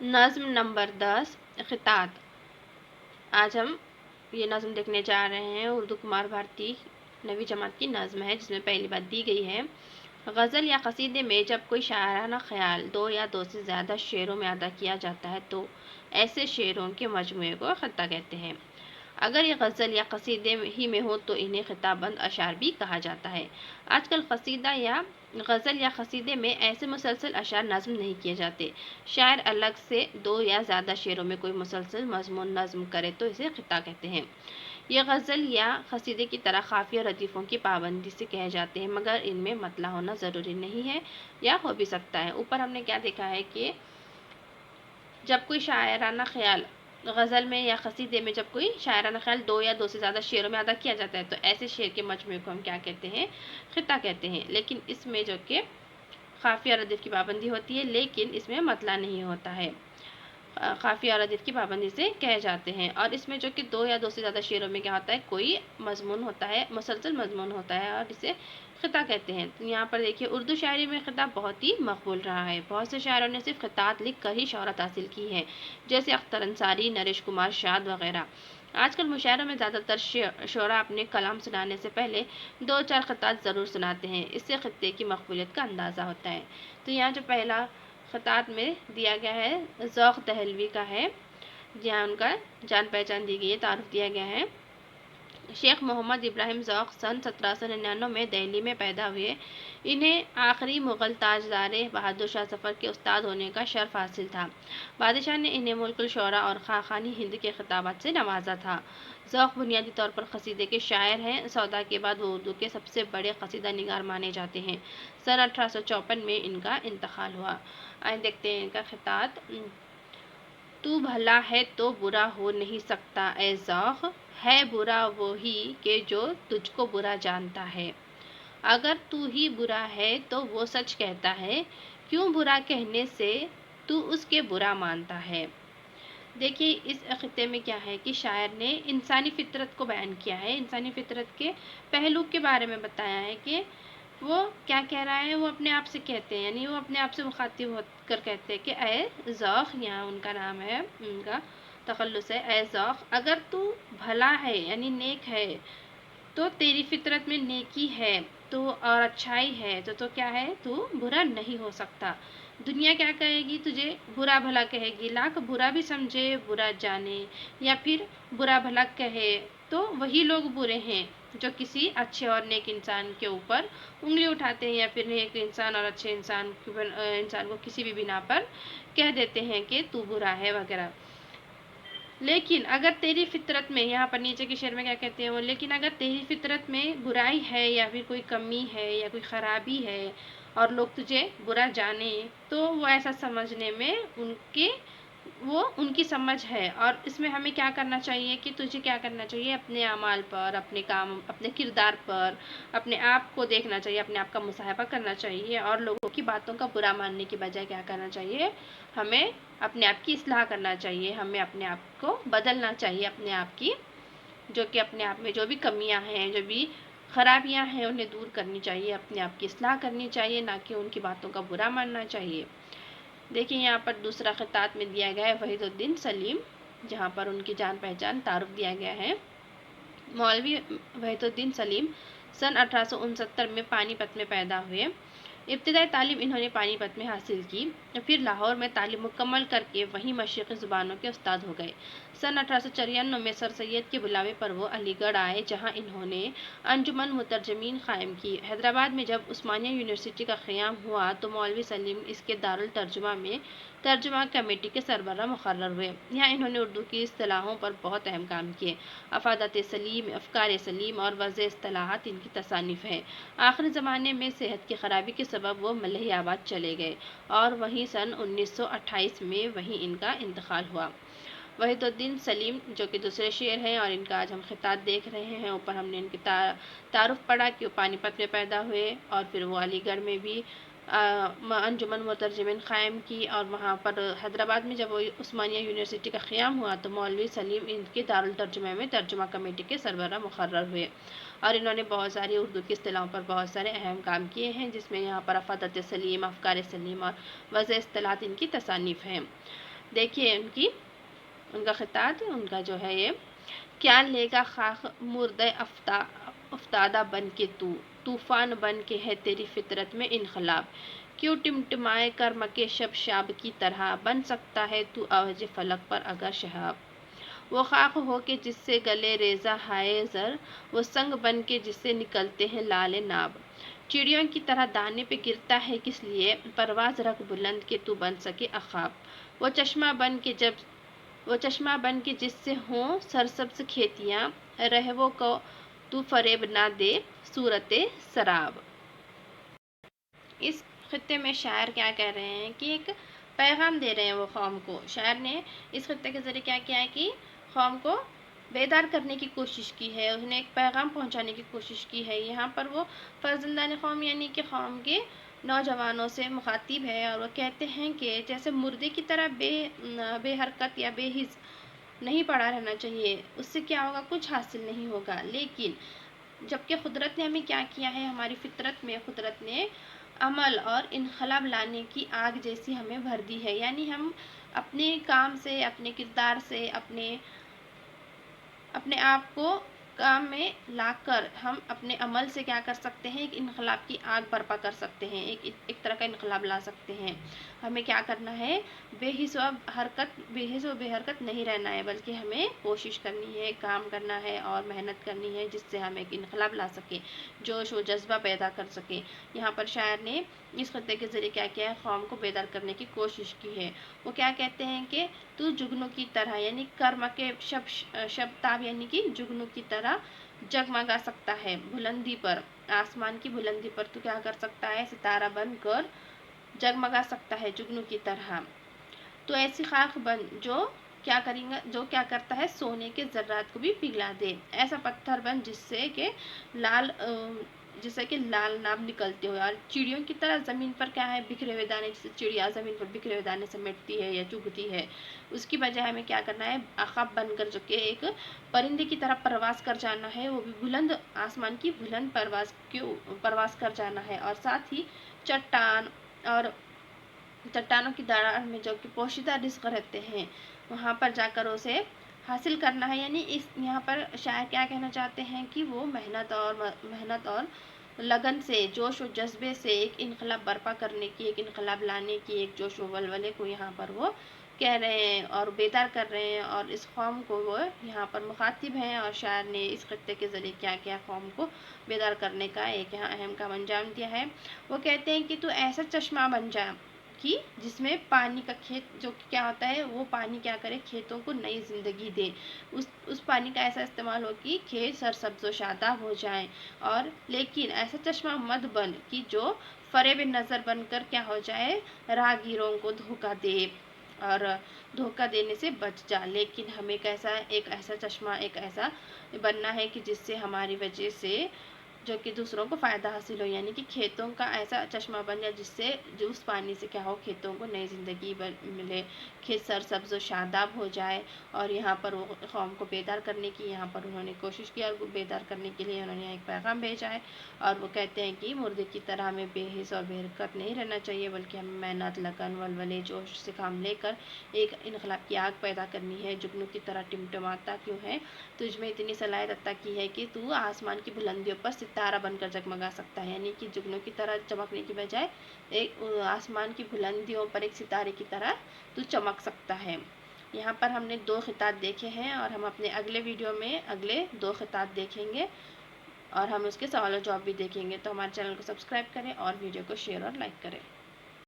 नज़्म नंबर 10 खितात। आज हम ये नज़्म देखने जा रहे हैं। उर्दू कुमार भारती नवी जमात की नज़्म है, जिसमें पहली बात दी गई है, गज़ल या कसीदे में जब कोई शायराना ख्याल दो या दो से ज़्यादा शेरों में अदा किया जाता है तो ऐसे शेरों के मजमूए को खिता कहते हैं। अगर ये गज़ल या कसीदे ही में हो तो इन्हें खिताबंद अशार भी कहा जाता है। आजकल कसीदा या गज़ल या कसीदे में ऐसे मुसलसल अशार नज़्म नहीं किए जाते। शायर अलग से दो या ज़्यादा शेरों में कोई मुसलसल मजमून नज़्म करे तो इसे खिता कहते हैं। ये गज़ल या कसीदे की तरह काफ़िया रदीफ़ों की पाबंदी से कहे जाते हैं, मगर इनमें मतला होना ज़रूरी नहीं है या हो भी सकता है। ऊपर हमने क्या देखा है कि जब कोई शायराना ख्याल गज़ल में या कसीदे में जब कोई शायराना ख्याल दो या दो से ज़्यादा शेरों में अदा किया जाता है तो ऐसे शेर के मजमूए को हम क्या कहते हैं? खिता कहते हैं। लेकिन इसमें जो कि काफ़िया रदीफ़ की पाबंदी होती है, लेकिन इसमें मतला नहीं होता है। काफ़िया रदीफ़ की पाबंदी से कहे जाते हैं। और इसमें जो कि दो या दो से ज़्यादा शेरों में क्या होता है, कोई मजमून होता है, मुसलसल मजमून होता है और इसे खिता कहते हैं। तो यहाँ पर देखिए, उर्दू शायरी में खिताब बहुत ही मकबूल रहा है। बहुत से शायरों ने सिर्फ खितात लिख कर ही शोहरत हासिल की है, जैसे अख्तर अंसारी, नरेश कुमार शाद वगैरह। आजकल मुशायरों में ज़्यादातर शोरा अपने कलाम सुनाने से पहले दो चार खितात ज़रूर सुनाते हैं। इससे खिते की मकबूलियत का अंदाज़ा होता है। तो यहाँ जो पहला खितात में दिया गया है, ज़ौक़ दहलवी का है, जहाँ उनका जान पहचान दी गई है, तारुफ दिया गया है। शेख मोहम्मद इब्राहिम ज़ौक़ सन 1799 में दिल्ली में पैदा हुए। इन्हें आखिरी मुग़ल ताजदार बहादुर शाह ज़फ़र के उस्ताद होने का शर्फ हासिल था। बादशाह ने इन्हें मुल्कुल शोरा और खाक़ानी हिंद के खिताबात से नवाजा था। ज़ौक़ बुनियादी तौर पर कसीदे के शायर हैं। सौदा के बाद वो उर्दू के सबसे बड़े कसीदा निगार माने जाते हैं। सन 1854 में इनका इंतकाल हुआ। आइए देखते हैं इनका खितात। तू भला है तो बुरा हो नहीं सकता ए ज़ौक़, है बुरा वो ही कि जो तुझको बुरा जानता है। अगर तू ही बुरा है तो वो सच कहता है, क्यों बुरा कहने से तू उसके बुरा मानता है। देखिए, इस खिते में क्या है कि शायर ने इंसानी फितरत को बयान किया है। इंसानी फितरत के पहलू के बारे में बताया है कि वो क्या कह रहा है। वो अपने आप से कहते हैं, यानी वो अपने आप से मुखातिब होकर कहते हैं कि ए ज़ौक़, यहाँ उनका नाम है, उनका तखल्लुस है, ए ज़ौक़, अगर तू भला है यानी नेक है तो तेरी फितरत में नेकी है तो और अच्छाई है तो क्या है, तू बुरा नहीं हो सकता। दुनिया क्या कहेगी, तुझे बुरा भला कहेगी, लाख बुरा भी समझे बुरा जाने या फिर बुरा भला कहे तो वही लोग बुरे हैं जो किसी अच्छे और नेक इंसान के ऊपर उंगली उठाते हैं या फिर नेक इंसान और अच्छे इंसान को किसी भी बिना पर कह देते हैं कि तू बुरा है वगैरह। लेकिन अगर तेरी फितरत में, यहाँ पर नीचे के शेर में क्या कहते हैं वो, लेकिन अगर तेरी फितरत में बुराई है या फिर कोई कमी है या कोई ख़राबी है और लोग तुझे बुरा जाने तो वो ऐसा समझने में उनकी समझ है। और इसमें हमें क्या करना चाहिए कि तुझे क्या करना चाहिए, अपने अमाल पर, अपने काम, अपने किरदार पर, अपने आप को देखना चाहिए, अपने आप का मुसाहबा करना चाहिए और लोगों की बातों का बुरा मानने की बजाय क्या करना चाहिए, हमें अपने आप की इस्लाह करना चाहिए, हमें अपने आप को बदलना चाहिए। अपने आप की जो कि अपने आप में जो भी कमियां हैं, जो भी खराबियां हैं, उन्हें दूर करनी चाहिए, अपने आप की इस्लाह करनी चाहिए, ना कि उनकी बातों का बुरा मानना चाहिए। देखिए, यहाँ पर दूसरा खिताब में दिया गया है वहीदुद्दीन सलीम, जहाँ पर उनकी जान पहचान तारुफ दिया गया है। मौलवी वहीदुद्दीन सलीम सन 1869 में पानीपत में पैदा हुए। इब्तिदाई तालीम इन्होंने पानीपत में हासिल की, फिर लाहौर में तालीम मुकम्मल करके वहीं मशरिक़ी ज़ुबानों के उस्ताद हो गए। सन 1894 में सर सैयद के बुलावे पर वो अलीगढ़ आए, जहां इन्होंने अंजुमन मुतरजमीन क़ायम की। हैदराबाद में जब उस्मानिया यूनिवर्सिटी का क़याम हुआ तो मौलवी सलीम इसके दारुल तर्जुमा में तर्जुमा कमेटी के सरबराह मुकर्रर हुए। यहाँ इन्होंने उर्दू की इस्तिलाहों पर बहुत अहम काम किए। अफ़ादत सलीम, अफ़कार सलीम और वज़े इस्तिलाहात इनकी तसानीफ़ है। आखिरी ज़माने में सेहत की खराबी के सबब वो मलिहाबाद चले गए और वहीं सन 1928 में वहीं इनका इंतकाल हुआ। वहीदुद्दीन सलीम जो कि दूसरे शेर हैं और इनका आज हम खिताब देख रहे हैं। ऊपर हमने इनकी तारुफ पढ़ा कि वो पानीपत में पैदा हुए और फिर वो अलीगढ़ में भी अंजुमन मुतरजमीन क़ायम की और वहाँ पर हैदराबाद में जब वो उस्मानिया यूनिवर्सिटी का क़याम हुआ तो मौलवी सलीम इनके दारुल तर्जुमा में तर्जुमा कमेटी के सरबराह मुकर्रर हुए और इन्होंने बहुत सारी उर्दू की इस्तिलाहों पर बहुत सारे अहम काम किए हैं, जिसमें यहाँ पर अफ़ादत सलीम, अफ़कार सलीम और वज़े इस्तिलाहात इनकी तसानीफ़ हैं। देखिए उनका खिताब, उनका जो है ये, क्या लेगा खाक मुर्दे अफ्तादा बन के तूफान बन के है तेरी फितरत में इनकलाब, क्यों टिमटिमाए कर्म के शब शाब की तरह, बन सकता है तू आवज फलक पर अगर शहाब। वो खाक हो के जिससे गले रेजा हाय जर, वो संग बन के जिससे निकलते हैं लाल नाब, चिड़ियों की तरह दाने पे गिरता है किस लिए, परवाज रख बुलंद के तू बन सके अखाब। वो चश्मा बन के जब वो चश्मा बन के जिससे हों सरसब्ज खेतियाँ, रहवों को तू फरेब ना दे सूरते सराब। इस खित्ते में शायर क्या कह रहे हैं कि एक पैगाम दे रहे हैं वो कौम को। शायर ने इस खित्ते के ज़रिए क्या किया है कि कौम को बेदार करने की कोशिश की है, उन्हें एक पैगाम पहुंचाने की कोशिश की है। यहाँ पर वो फर्जंदान कौम यानी कि कौम के नौजवानों से मुखातिब है और वो कहते हैं कि जैसे मुर्दे की तरह बेहरकत या बेहिस नहीं पड़ा रहना चाहिए, उससे क्या होगा, कुछ हासिल नहीं होगा। लेकिन जबकि कुदरत ने हमें क्या किया है, हमारी फितरत में कुदरत ने अमल और इनकलाब लाने की आग जैसी हमें भर दी है। यानी हम अपने काम से, अपने किरदार से, अपने आप को काम में लाकर हम अपने अमल से क्या कर सकते हैं, एक इनकलाब की आग बर्पा कर सकते हैं, एक तरह का इनकलाब ला सकते हैं। हमें क्या करना है, बेहिस व बेहरकत नहीं रहना है, बल्कि हमें कोशिश करनी है, काम करना है और मेहनत करनी है, जिससे हम एक इनकलाब ला सकें, जोश व जज्बा पैदा कर सकें। यहाँ पर शायर ने इस खत्ते के ज़रिए क्या किया है, कौम को बेदार करने की कोशिश की है। वो क्या कहते हैं कि तू जुगनू की तरह, यानी कर्म के शब्ताब यानी कि जुगनू की तरह जगमगा सकता है बुलंदी पर, आसमान की बुलंदी पर तू क्या कर सकता है, सितारा बनकर जगमगा सकता है जुगनू की तरह। तो ऐसी खाक बन जो क्या करता है, सोने के जर्रात को भी पिघला दे। ऐसा पत्थर बन जिससे कि लाल नाब निकलते हो। और चिड़ियों की तरह ज़मीन पर क्या है, बिखरे हुए दाने, जैसे चिड़िया ज़मीन पर बिखरे हुए दाने समेटती है या चुगती है, उसकी बजाय हमें क्या करना है, अख़ब बनकर जो कि एक परिंदे की तरह परवास कर जाना है, वो भी बुलंद आसमान की बुलंद परवास कर जाना है। और साथ ही चट्टानों की दरार में जो कि पोशीदा रिस्क रहते हैं, वहाँ पर जाकर उसे हासिल करना है। यानी यहाँ पर शायर क्या कहना चाहते हैं कि वो मेहनत और लगन से, जोश और जज्बे से एक इनकलाब बर्पा करने की, एक इनकलाब लाने की, एक जोश व वलवले को यहाँ पर वो कह रहे हैं और बेदार कर रहे हैं, और इस कौम को वो यहाँ पर मुखातिब हैं। और शायर ने इस खत्ते के ज़रिए क्या किया, कौम को बेदार करने का एक यहाँ अहम काम अंजाम दिया है। वो कहते हैं कि तू ऐसा चश्मा बन जा कि जिसमें पानी का खेत जो क्या होता है, वो पानी क्या करे, खेतों को नई ज़िंदगी दे। उस पानी का ऐसा इस्तेमाल हो कि खेत सरसब्ज़ व शादाब हो जाएं। और लेकिन ऐसा चश्मा मत बन कि जो फरेब नज़र बनकर क्या हो जाए, राहगीरों को धोखा दे और धोखा देने से बच जा। लेकिन हमें एक ऐसा चश्मा, एक ऐसा बनना है कि जिससे हमारी वजह से जो कि दूसरों को फ़ायदा हासिल हो, यानी कि खेतों का ऐसा चश्मा बन जाए जिससे जो उस पानी से क्या हो, खेतों को नई ज़िंदगी मिले, खेत सरसब्ज और शादाब हो जाए। और यहाँ पर वो कौम को बेदार करने की यहाँ पर उन्होंने कोशिश की, और बेदार करने के लिए उन्होंने एक पैगाम भेजा है। और वो कहते हैं कि मुर्दे की तरह हमें बेहिस और बेहरकत नहीं रहना चाहिए, बल्कि हमें मेहनत, लगन, वलवले, जोश से काम लेकर एक इनकलाब की आग पैदा करनी है। जुगनू की तरह टिमटिमाता क्यों है, तुझमें इतनी सलाहियत अता की है कि तू आसमान की बुलंदियों पर सितारा बनकर जगमगा सकता है। यानी कि जुगनू की तरह चमकने की बजाय एक आसमान की बुलंदियों पर एक सितारे की तरह तू चमक सकता है। यहाँ पर हमने 2 खिताब देखे हैं, और हम अपने अगले वीडियो में अगले 2 खिताब देखेंगे, और हम उसके सवाल और जवाब भी देखेंगे। तो हमारे चैनल को सब्सक्राइब करें और वीडियो को शेयर और लाइक करें।